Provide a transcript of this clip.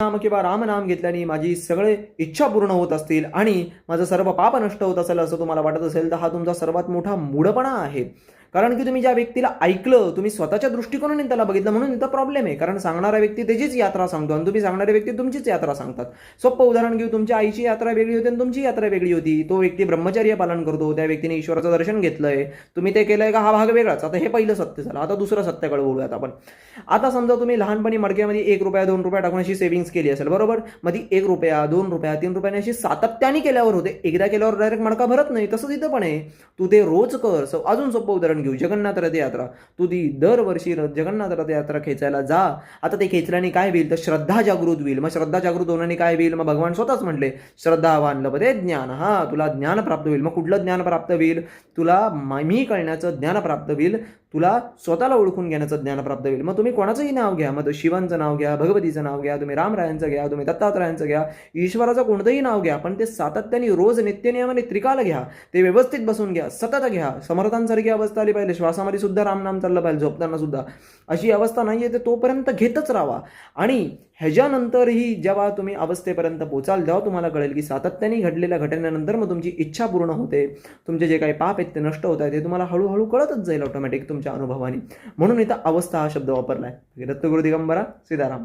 नाम किंवा रामनाम घेतल्याने माझी सगळे इच्छा पूर्ण होत असतील आणि माझं सर्व पाप नष्ट होत असेल असं तुम्हाला वाटत असेल तर हा तुमचा सर्वात मोठा मूढपणा आहे. कारण की तुम्ही ज्या व्यक्तीला ऐकलं, तुम्ही स्वतःच्या दृष्टिकोनाने त्याला बघितलं म्हणून इथं प्रॉब्लेम आहे. कारण सांगणारा व्यक्ती त्याचीच यात्रा सांगतो आणि तुम्ही सांगणारे व्यक्ती तुमचीच यात्रा सांगतात. सोपं उदाहरण घेऊ, तुमच्या आईची यात्रा वेगळी होती आणि तुमची यात्रा वेगळी होती. तो व्यक्ती ब्रह्मचर्य पालन करतो, त्या व्यक्तीने ईश्वराचं दर्शन घेतलंय, तुम्ही ते केलंय का, हा भाग वेगळाच. आता हे पहिलं सत्य झालं. आता दुसरं सत्याकडे बोलूयात आपण. आता समजा तुम्ही लहानपणी मडक्यामध्ये ₹1 ₹2 टाकून अशी सेव्हिंग्ज केली असेल, बरोबर. मग ती ₹1 ₹2 ₹3 अशी सातत्याने केल्यावर होते. एकदा केल्यावर डायरेक्ट मडका भरत नाही. तसंच इथं पण आहे. तू ते रोज कर. अजून सोपं उदाहरण घेऊ, जगन्नाथ रथयात्रा. तू ती दरवर्षी जगन्नाथ रथयात्रा खेचायला जा. आता ते खेचल्याने काय होईल तर श्रद्धा जागृत होईल. मग श्रद्धा जागृत होण्याने काय होईल, मग भगवान स्वतःच म्हटले श्रद्धावान लभते ज्ञान. हा, तुला ज्ञान प्राप्त होईल. मग कुठलं ज्ञान प्राप्त होईल, तुला मी कळण्याचं ज्ञान प्राप्त होईल, तुला स्वतःला ओळखून घेण्याचं ज्ञान प्राप्त होईल. मग तुम्ही कोणाचंही नाव घ्या, मग शिवांचं नाव घ्या, भगवतीचं नाव घ्या, तुम्ही रामरायांचं घ्या, तुम्ही दत्तात्रयांचं घ्या, ईश्वराचं कोणतंही नाव घ्या, पण ते सातत्याने रोज नित्यनियमाने त्रिकाल घ्या, ते व्यवस्थित बसून घ्या, सतत घ्या. समर्थांसारखी अवस्था आली पाहिजे, श्वासामध्ये सुद्धा रामनाम चाललं पाहिजे, झोपताना सुद्धा. अशी अवस्था नाही आहे, ते तोपर्यंत घेतच राहा. आणि ह्याच्यानंतरही जेव्हा तुम्ही अवस्थेपर्यंत पोचाल तेव्हा तुम्हाला कळेल की सातत्याने घडलेल्या घटनेनंतर मग तुमची इच्छा पूर्ण होते, तुमचे जे काही पाप आहेत ते नष्ट होत आहेत, ते तुम्हाला हळूहळू कळतच जाईल ऑटोमॅटिक तुमच्या अनुभवाने. म्हणून इथं अवस्था हा शब्द वापरला आहे. दत्तगुरु दिगंबरा सीताराम.